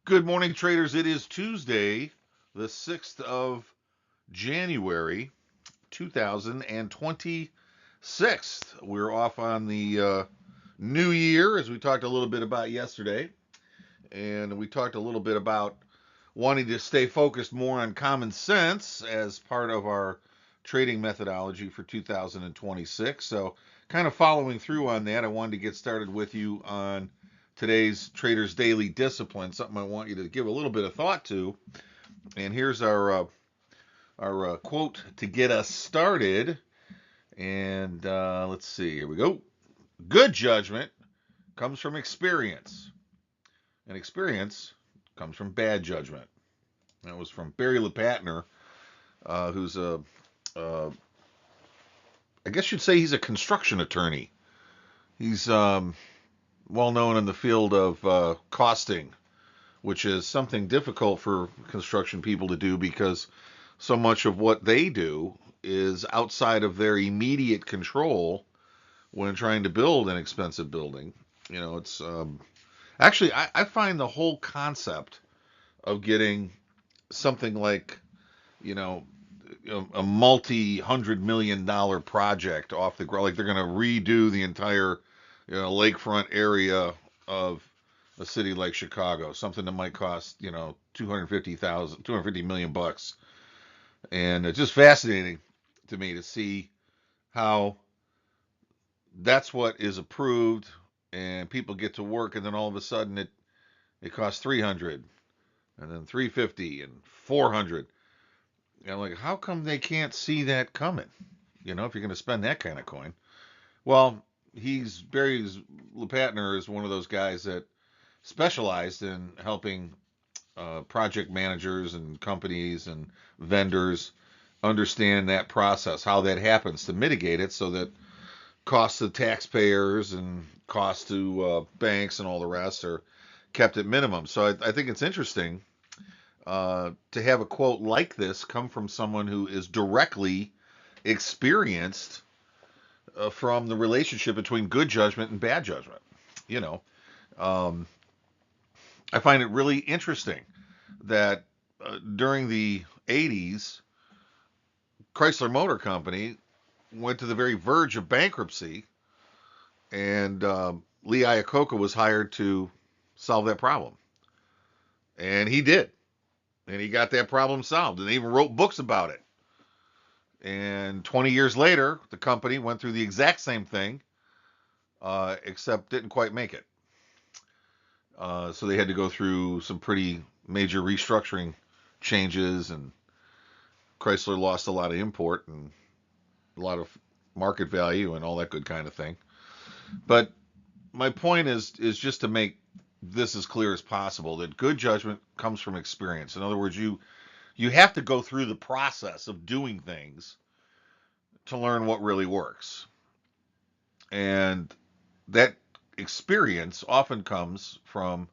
Good morning, traders. It is Tuesday, the 6th of January, 2026. We're off on the new year, as we talked a little bit about yesterday. And we talked a little bit about wanting to stay focused more on common sense as part of our trading methodology for 2026. So, kind of following through on that, I wanted to get started with you on today's Trader's Daily Discipline, something I want you to give a little bit of thought to. And here's our quote to get us started. And let's see, here we go. Good judgment comes from experience, and experience comes from bad judgment. That was from Barry LePatner, who's uh, I guess you'd say he's a construction attorney. He's well known in the field of costing, which is something difficult for construction people to do because so much of what they do is outside of their immediate control when trying to build an expensive building. It's actually, I find the whole concept of getting something like, you know, a multi-$100 million project off the ground, like they're going to redo the entire, lakefront area of a city like Chicago, something that might cost, 250 million bucks. And it's just fascinating to me to see how that's what is approved and people get to work, and then all of a sudden it costs 300 and then 350 and 400. And I'm like, how come they can't see that coming? If you're going to spend that kind of coin. Well, Barry's LePatner is one of those guys that specialized in helping project managers and companies and vendors understand that process, how that happens to mitigate it so that costs to taxpayers and costs to banks and all the rest are kept at minimum. So I think it's interesting to have a quote like this come from someone who is directly experienced from the relationship between good judgment and bad judgment. You know, um, I find it really interesting that during the 80s, Chrysler Motor Company went to the very verge of bankruptcy, and Lee Iacocca was hired to solve that problem. And he did. And he got that problem solved. And they even wrote books about it. And 20 years later, the company went through the exact same thing, except didn't quite make it. So they had to go through some pretty major restructuring changes, and Chrysler lost a lot of import and a lot of market value and all that good kind of thing. But my point is just to make this as clear as possible that good judgment comes from experience. In other words, you have to go through the process of doing things to learn what really works. And that experience often comes from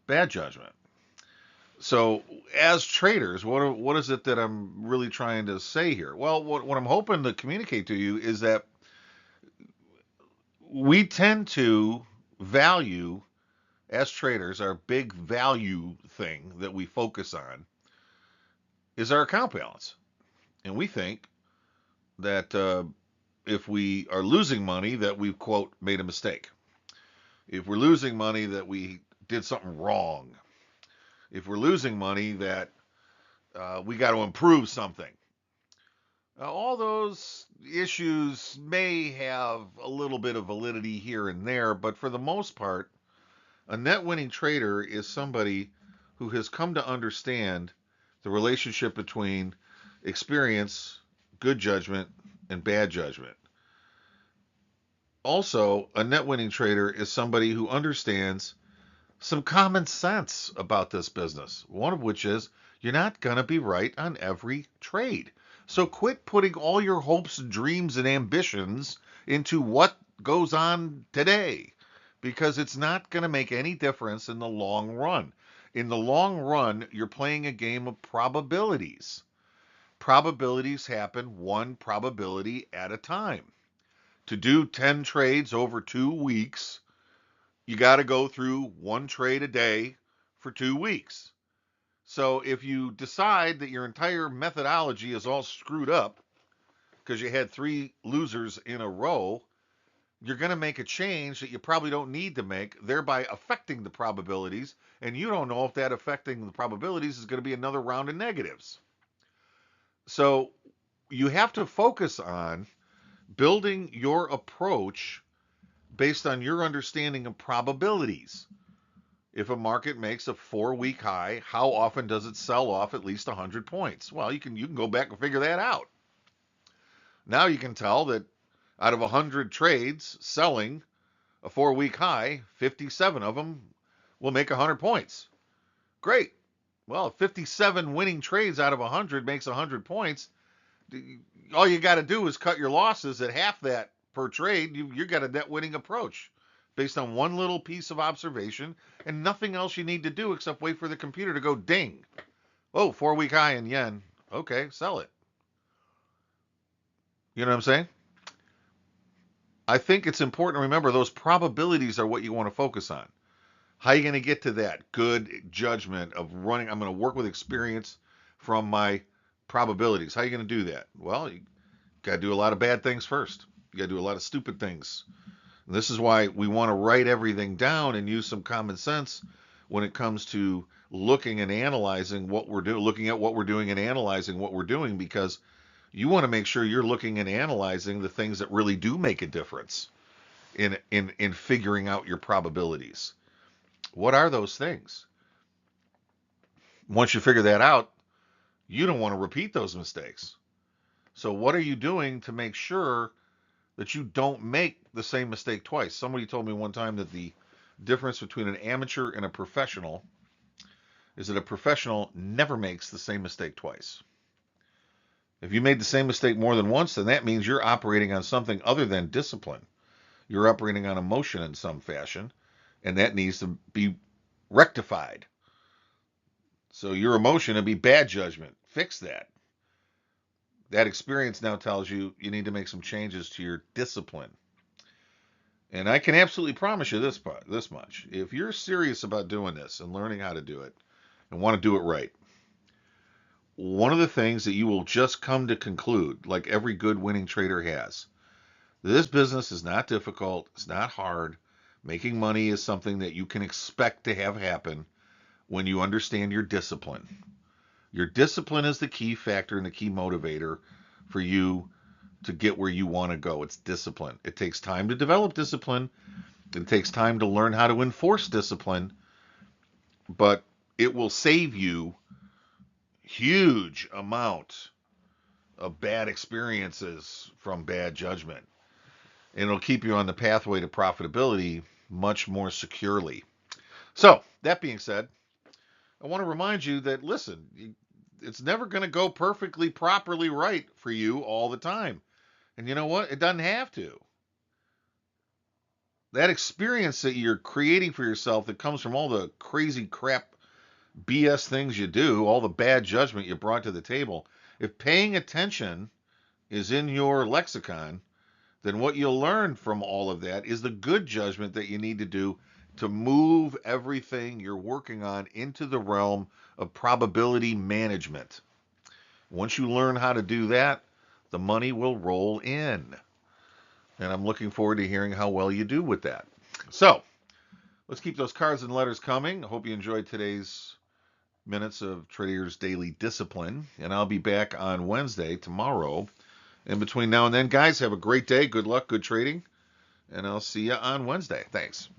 bad judgment. So, as traders, what is it that I'm really trying to say here? Well, what I'm hoping to communicate to you is that we tend to value, as traders, our big value thing that we focus on is our account balance. And we think that if we are losing money, that we've, quote, made a mistake. If we're losing money, that we did something wrong. If we're losing money, that we got to improve something. Now, all those issues may have a little bit of validity here and there, but for the most part, a net winning trader is somebody who has come to understand the relationship between experience, good judgment, and bad judgment. Also, a net winning trader is somebody who understands some common sense about this business. One of which is you're not going to be right on every trade. So quit putting all your hopes and dreams and ambitions into what goes on today, because it's not going to make any difference in the long run. In the long run, you're playing a game of probabilities. Probabilities happen one probability at a time. To do 10 trades over 2 weeks, you got to go through one trade a day for 2 weeks. So if you decide that your entire methodology is all screwed up because you had 3 losers in a row, you're going to make a change that you probably don't need to make, thereby affecting the probabilities. And you don't know if that affecting the probabilities is going to be another round of negatives. So you have to focus on building your approach based on your understanding of probabilities. If a market makes a 4-week high, how often does it sell off at least 100 points? Well, you can go back and figure that out. Now you can tell that out of 100 trades selling a 4-week high, 57 of them will make 100 points. Great. Well, if 57 winning trades out of 100 makes 100 points, all you got to do is cut your losses at half that per trade. You got a net winning approach based on one little piece of observation and nothing else you need to do except wait for the computer to go ding. Oh, 4-week high in yen. Okay, sell it. You know what I'm saying? I think it's important to remember those probabilities are what you want to focus on. How are you going to get to that good judgment of running? I'm going to work with experience from my probabilities. How are you going to do that? Well, you got to do a lot of bad things first. You got to do a lot of stupid things. And this is why we want to write everything down and use some common sense when it comes to looking and analyzing what we're doing, looking at what we're doing and analyzing what we're doing, because you want to make sure you're looking and analyzing the things that really do make a difference in figuring out your probabilities. What are those things? Once you figure that out, you don't want to repeat those mistakes. So what are you doing to make sure that you don't make the same mistake twice? Somebody told me one time that the difference between an amateur and a professional is that a professional never makes the same mistake twice. If you made the same mistake more than once, then that means you're operating on something other than discipline. You're operating on emotion in some fashion, and that needs to be rectified. So your emotion would be bad judgment. Fix that. That experience now tells you you need to make some changes to your discipline. And I can absolutely promise you this much. If you're serious about doing this and learning how to do it and want to do it right, one of the things that you will just come to conclude, like every good winning trader has, this business is not difficult. It's not hard. Making money is something that you can expect to have happen when you understand your discipline. Your discipline is the key factor and the key motivator for you to get where you want to go. It's discipline. It takes time to develop discipline. It takes time to learn how to enforce discipline, but it will save you huge amount of bad experiences from bad judgment. And it'll keep you on the pathway to profitability much more securely. So, that being said, I want to remind you that, listen, it's never going to go perfectly, properly right for you all the time. And you know what? It doesn't have to. That experience that you're creating for yourself that comes from all the crazy crap BS things you do, all the bad judgment you brought to the table, if paying attention is in your lexicon, then what you'll learn from all of that is the good judgment that you need to do to move everything you're working on into the realm of probability management. Once you learn how to do that, the money will roll in. And I'm looking forward to hearing how well you do with that. So, let's keep those cards and letters coming. I hope you enjoyed today's minutes of Trader's Daily Discipline. And I'll be back on Wednesday, tomorrow. And between now and then, guys, have a great day. Good luck, good trading. And I'll see you on Wednesday. Thanks.